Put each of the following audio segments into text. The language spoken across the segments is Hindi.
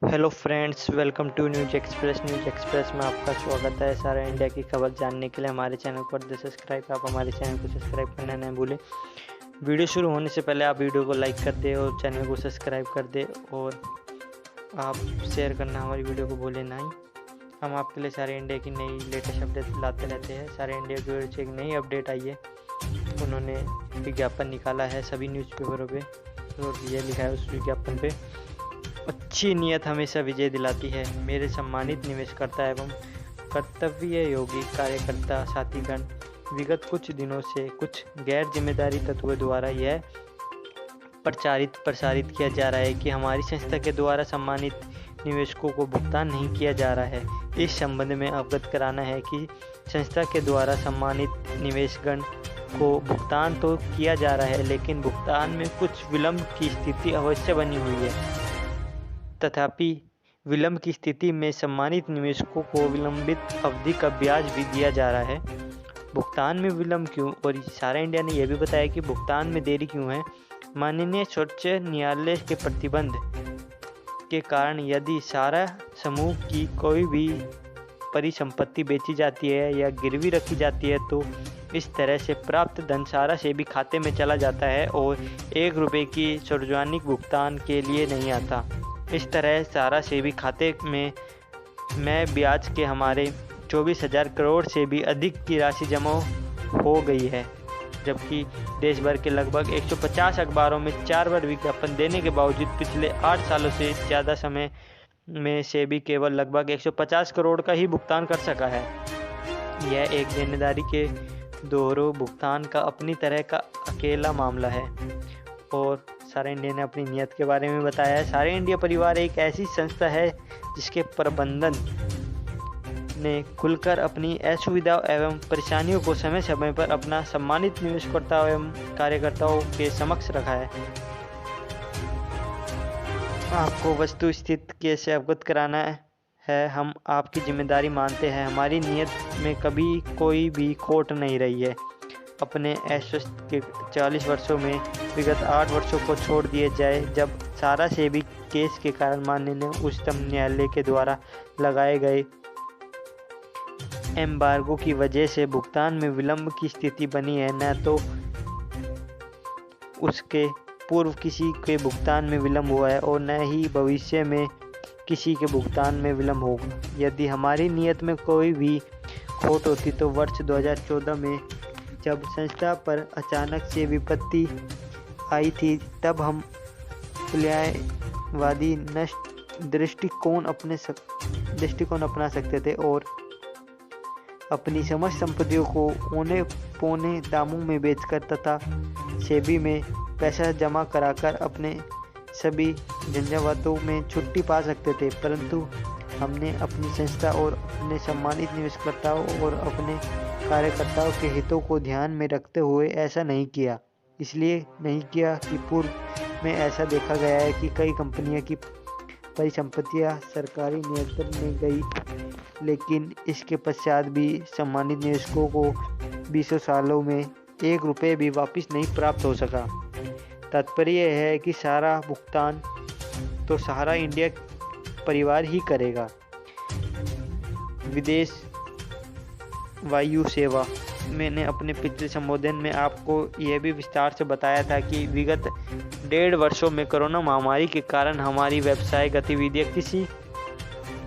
Hello friends, welcome to news express में आपका स्वागत है। सारा इंडिया की खबर जानने के लिए हमारे चैनल को कर दे सब्सक्राइब। आप हमारे चैनल को सब्सक्राइब करना नहीं भूलें। वीडियो शुरू होने से पहले आप वीडियो को लाइक कर दे और चैनल को सब्सक्राइब कर दे, और आप शेयर करना हमारी वीडियो को भूलें नहीं। हम आपके लिए सारे इंडिया की नई लेटेस्ट अपडेट लाते रहते हैं। सारे इंडिया की ओर से एक नई अपडेट आई है। उन्होंने विज्ञापन निकाला है सभी न्यूज़पेपरों पे, और ये लिखा है उस विज्ञापन पे, अच्छी नीयत हमेशा विजय दिलाती है। मेरे सम्मानित निवेशकर्ता एवं कर्तव्य योगी कार्यकर्ता साथीगण, विगत कुछ दिनों से कुछ गैर जिम्मेदारी तत्वों द्वारा यह प्रसारित किया जा रहा है कि हमारी संस्था के द्वारा सम्मानित निवेशकों को भुगतान नहीं किया जा रहा है। इस संबंध में अवगत कराना है कि संस्था के द्वारा सम्मानित निवेशगण को भुगतान तो किया जा रहा है, लेकिन भुगतान में कुछ विलंब की स्थिति अवश्य बनी हुई है। तथापि विलंब की स्थिति में सम्मानित निवेशकों को विलंबित अवधि का ब्याज भी दिया जा रहा है। भुगतान में विलंब क्यों, और सारा इंडिया ने यह भी बताया कि भुगतान में देरी क्यों है। माननीय सर्वोच्च न्यायालय के प्रतिबंध के कारण यदि सारा समूह की कोई भी परिसंपत्ति बेची जाती है या गिरवी रखी जाती है, तो इस तरह से प्राप्त धन सारा से भी खाते में चला जाता है और 1 रुपये की सार्वजनिक भुगतान के लिए नहीं आता। इस तरह सारा से भी खाते में ब्याज के हमारे 24,000 करोड़ से भी अधिक की राशि जमा हो गई है, जबकि देश भर के लगभग 150 अखबारों में 4 बार विज्ञापन देने के बावजूद पिछले 8 सालों से ज़्यादा समय में से भी केवल लगभग 150 करोड़ का ही भुगतान कर सका है। यह एक देनदारी के दोहरे भुगतान का अपनी तरह का अकेला मामला है। और सारे इंडिया ने अपनी नीयत के बारे में बताया है। सारे इंडिया परिवार एक ऐसी संस्था है जिसके प्रबंधन ने खुलकर अपनी असुविधाओं एवं परेशानियों को समय समय पर अपना सम्मानित निवेशकर्ताओं एवं कार्यकर्ताओं के समक्ष रखा है। आपको वस्तु स्थिति से अवगत कराना है। हम आपकी जिम्मेदारी मानते हैं। हमारी नीयत में कभी कोई भी खोट नहीं रही है। अपने अस्वस्थ के 40 वर्षों में विगत 8 वर्षों को छोड़ दिए जाए, जब सारा से भी केस के कारण माननीय उच्चतम न्यायालय के द्वारा लगाए गए एम्बार्गो की वजह से भुगतान में विलंब की स्थिति बनी है, न तो उसके पूर्व किसी के भुगतान में विलंब हुआ है और न ही भविष्य में किसी के भुगतान में विलंब होगा। यदि हमारी नीयत में कोई भी खोट होती तो वर्ष 2014 में जब संस्था पर अचानक से विपत्ति आई थी, तब हम न्यायवादी दृष्टिकोण अपना सकते थे और अपनी समस्त संपत्तियों को औने पौने दामों में बेचकर तथा सेबी में पैसा जमा कराकर अपने सभी झंझावातों में छुट्टी पा सकते थे। परंतु हमने अपनी संस्था और अपने सम्मानित निवेशकर्ताओं और अपने कार्यकर्ताओं के हितों को ध्यान में रखते हुए ऐसा नहीं किया। इसलिए नहीं किया कि पूर्व में ऐसा देखा गया है कि कई कंपनियों की परिसंपत्तियां सरकारी नियंत्रण में गई, लेकिन इसके पश्चात भी सम्मानित निवेशकों को 20 सालों में 1 रुपये भी वापस नहीं प्राप्त हो सका। तात्पर्य है कि सारा भुगतान तो सारा इंडिया परिवार ही करेगा। विदेश वायु सेवा, मैंने अपने पिछले संबोधन में आपको यह भी विस्तार से बताया था कि विगत 1.5 वर्षों में कोरोना महामारी के कारण हमारी व्यवसाय गतिविधियाँ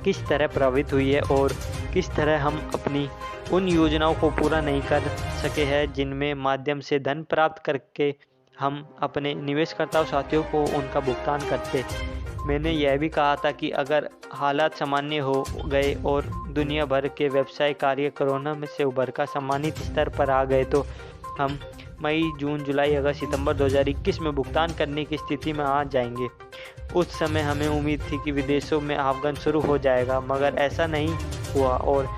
किस तरह प्रभावित हुई है और किस तरह हम अपनी उन योजनाओं को पूरा नहीं कर सके हैं जिनमें माध्यम से धन प्राप्त करके हम अपने निवेशकर्ताओं साथियों को उनका भुगतान करते। मैंने यह भी कहा था कि अगर हालात सामान्य हो गए और दुनिया भर के व्यवसाय कार्य कोरोना में से उभर कर सम्मानित स्तर पर आ गए, तो हम मई, जून, जुलाई, अगस्त, सितंबर 2021 में भुगतान करने की स्थिति में आ जाएंगे। उस समय हमें उम्मीद थी कि विदेशों में आवागमन शुरू हो जाएगा, मगर ऐसा नहीं हुआ और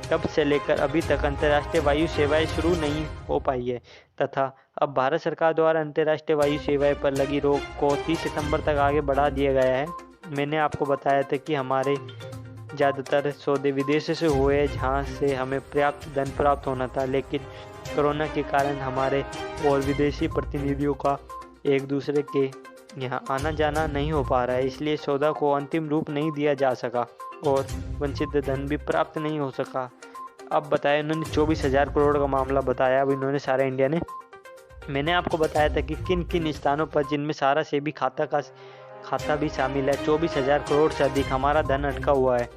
तब से लेकर अभी तक अंतर्राष्ट्रीय वायु सेवाएं शुरू नहीं हो पाई है तथा अब भारत सरकार द्वारा अंतर्राष्ट्रीय वायु सेवाएं पर लगी रोक को 30 सितंबर तक आगे बढ़ा दिया गया है। मैंने आपको बताया था कि हमारे ज़्यादातर सौदे विदेश से हुए, जहां से हमें पर्याप्त धन प्राप्त होना था, लेकिन कोरोना के कारण हमारे और विदेशी प्रतिनिधियों का एक दूसरे के यहाँ आना जाना नहीं हो पा रहा है, इसलिए सौदा को अंतिम रूप नहीं दिया जा सका और वंचित धन भी प्राप्त नहीं हो सका। अब बताया इन्होंने 24,000 करोड़ का मामला बताया अब इन्होंने सारा इंडिया ने। मैंने आपको बताया था कि किन किन स्थानों पर जिनमें सारा सेबी खाता भी शामिल है 24,000 करोड़ से अधिक हमारा धन अटका हुआ है।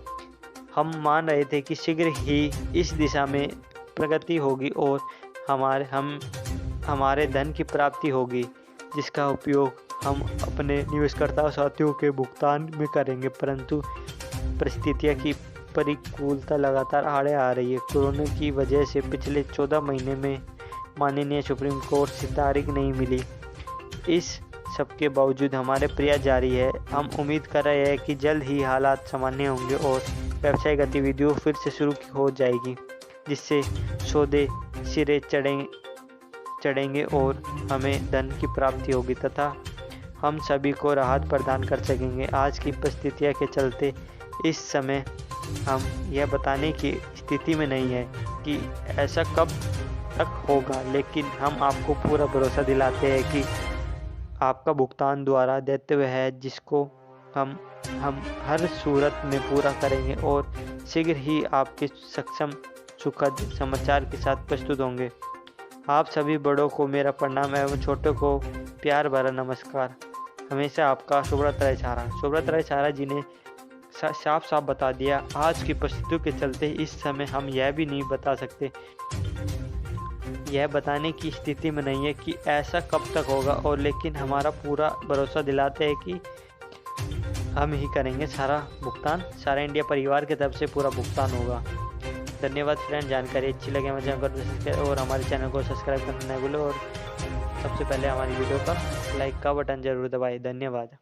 हम मान रहे थे कि शीघ्र ही इस दिशा में प्रगति होगी और हमारे धन की प्राप्ति होगी, जिसका उपयोग हम अपने निवेशकर्ता साथियों के भुगतान में करेंगे। परंतु परिस्थितियों की प्रतिकूलता लगातार आड़े आ रही है। कोरोना की वजह से पिछले 14 महीने में माननीय सुप्रीम कोर्ट से तारीख नहीं मिली। इस सबके बावजूद हमारे प्रयास जारी है। हम उम्मीद कर रहे हैं कि जल्द ही हालात सामान्य होंगे और व्यवसाय गतिविधियों फिर से शुरू हो जाएगी, जिससे सौदे सिरे चढ़ेंगे और हमें धन की प्राप्ति होगी तथा हम सभी को राहत प्रदान कर सकेंगे। आज की परिस्थितियों के चलते इस समय हम यह बताने की स्थिति में नहीं है कि ऐसा कब तक होगा, लेकिन हम आपको पूरा भरोसा दिलाते हैं कि आपका भुगतान द्वारा दायित्व है, जिसको हम हर सूरत में पूरा करेंगे और शीघ्र ही आपके सक्षम सुखद समाचार के साथ प्रस्तुत होंगे। आप सभी बड़ों को मेरा प्रणाम एवं छोटों को प्यार भरा नमस्कार। हमेशा आपका सुब्रत राय छारा। सुब्रत राय छारा जी ने साफ साफ बता दिया। आज की परिस्थितियों के चलते इस समय हम यह भी नहीं बता सकते, यह बताने की स्थिति में नहीं है कि ऐसा कब तक होगा, और लेकिन हमारा पूरा भरोसा दिलाते हैं कि हम ही करेंगे सारा भुगतान। सारा इंडिया परिवार की तरफ से पूरा भुगतान होगा। धन्यवाद फ्रेंड। जानकारी अच्छी लगे मुझे और हमारे चैनल को सब्सक्राइब करना न भूलो और सबसे पहले हमारी वीडियो का लाइक का बटन जरूर दबाएं। धन्यवाद।